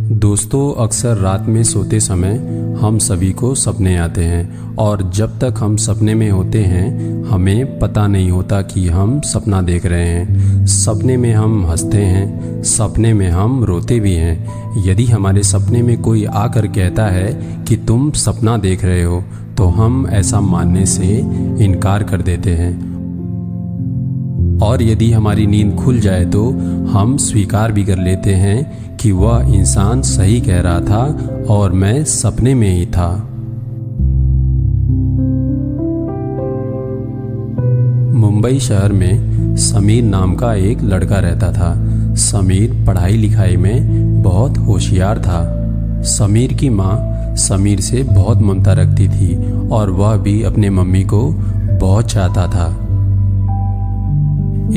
दोस्तों, अक्सर रात में सोते समय हम सभी को सपने आते हैं और जब तक हम सपने में होते हैं हमें पता नहीं होता कि हम सपना देख रहे हैं। सपने में हम हंसते हैं, सपने में हम रोते भी हैं। यदि हमारे सपने में कोई आकर कहता है कि तुम सपना देख रहे हो तो हम ऐसा मानने से इनकार कर देते हैं, और यदि हमारी नींद खुल जाए तो हम स्वीकार भी कर लेते हैं कि वह इंसान सही कह रहा था और मैं सपने में ही था। मुंबई शहर में समीर नाम का एक लड़का रहता था। समीर पढ़ाई लिखाई में बहुत होशियार था। समीर की माँ समीर से बहुत ममता रखती थी और वह भी अपने मम्मी को बहुत चाहता था।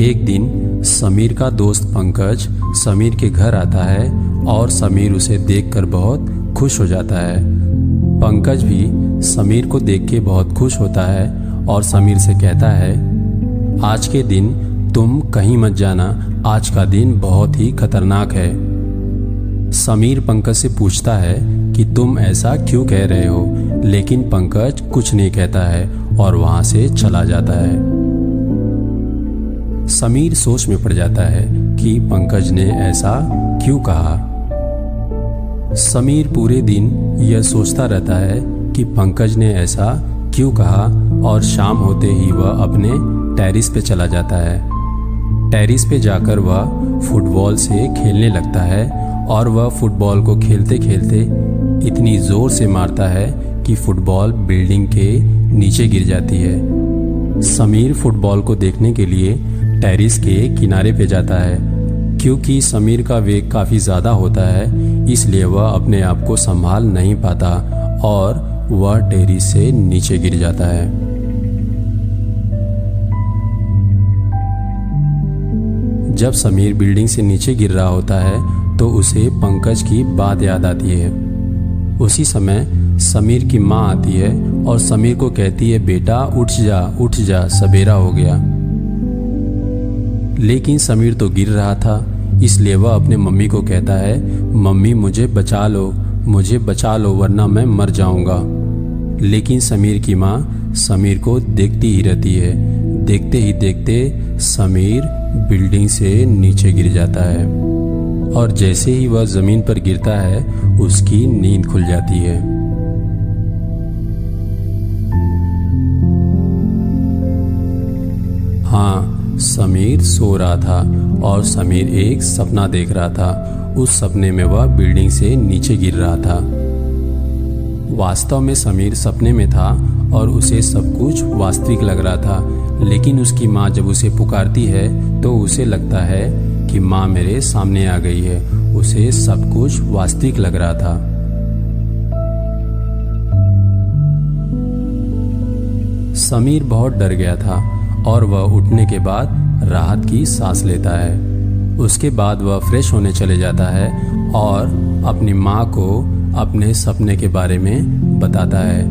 एक दिन समीर का दोस्त पंकज समीर के घर आता है और समीर उसे देखकर बहुत खुश हो जाता है। पंकज भी समीर को देख के बहुत खुश होता है और समीर से कहता है, आज के दिन तुम कहीं मत जाना, आज का दिन बहुत ही खतरनाक है। समीर पंकज से पूछता है कि तुम ऐसा क्यों कह रहे हो, लेकिन पंकज कुछ नहीं कहता है और वहां से चला जाता है। समीर सोच में पड़ जाता है कि पंकज ने ऐसा क्यों कहा। समीर पूरे दिन यह सोचता रहता है कि पंकज ने ऐसा क्यों कहा और शाम होते ही वह अपने टेरिस पे चला जाता है। टेरिस पे जाकर वह फुटबॉल से खेलने लगता है और वह फुटबॉल को खेलते खेलते इतनी जोर से मारता है कि फुटबॉल बिल्डिंग के नीचे गिर जाती है। समीर फुटबॉल को देखने के लिए टेरिस के किनारे पे जाता है। क्योंकि समीर का वेग काफ़ी ज़्यादा होता है इसलिए वह अपने आप को संभाल नहीं पाता और वह टेरिस से नीचे गिर जाता है। जब समीर बिल्डिंग से नीचे गिर रहा होता है तो उसे पंकज की बात याद आती है। उसी समय समीर की माँ आती है और समीर को कहती है, बेटा उठ जा, सवेरा हो गया। लेकिन समीर तो गिर रहा था इसलिए वह अपने मम्मी को कहता है, मम्मी मुझे बचा लो वरना मैं मर जाऊंगा। लेकिन समीर की माँ समीर को देखती ही रहती है। देखते ही देखते समीर बिल्डिंग से नीचे गिर जाता है और जैसे ही वह जमीन पर गिरता है उसकी नींद खुल जाती है। हाँ, समीर सो रहा था और समीर एक सपना देख रहा था। उस सपने में वह बिल्डिंग से नीचे गिर रहा था। वास्तव में समीर सपने में था और उसे सब कुछ वास्तविक लग रहा था, लेकिन उसकी माँ जब उसे पुकारती है तो उसे लगता है कि माँ मेरे सामने आ गई है। उसे सब कुछ वास्तविक लग रहा था। समीर बहुत डर गया था और वह उठने के बाद राहत की सांस लेता है। उसके बाद वह फ्रेश होने चले जाता है और अपनी माँ को अपने सपने के बारे में बताता है।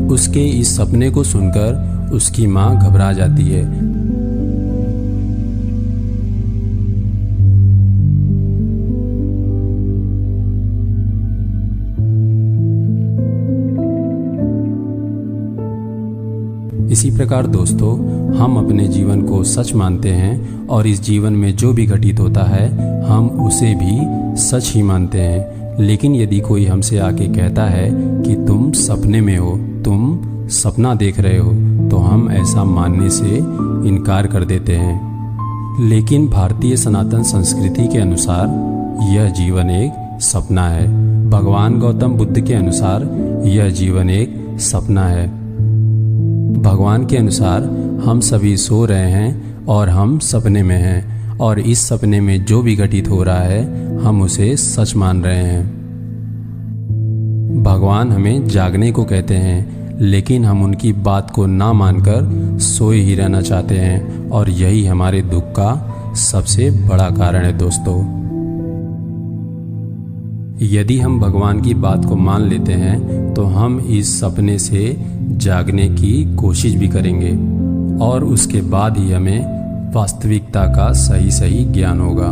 उसके इस सपने को सुनकर उसकी माँ घबरा जाती है। इसी प्रकार दोस्तों, हम अपने जीवन को सच मानते हैं और इस जीवन में जो भी घटित होता है हम उसे भी सच ही मानते हैं। लेकिन यदि कोई हमसे आके कहता है कि तुम सपने में हो, तुम सपना देख रहे हो, तो हम ऐसा मानने से इनकार कर देते हैं। लेकिन भारतीय सनातन संस्कृति के अनुसार यह जीवन एक सपना है। भगवान गौतम बुद्ध के अनुसार यह जीवन एक सपना है। भगवान के अनुसार हम सभी सो रहे हैं और हम सपने में हैं और इस सपने में जो भी घटित हो रहा है हम उसे सच मान रहे हैं। भगवान हमें जागने को कहते हैं लेकिन हम उनकी बात को ना मानकर सोए ही रहना चाहते हैं और यही हमारे दुख का सबसे बड़ा कारण है। दोस्तों, यदि हम भगवान की बात को मान लेते हैं तो हम इस सपने से जागने की कोशिश भी करेंगे और उसके बाद ही हमें वास्तविकता का सही ज्ञान होगा।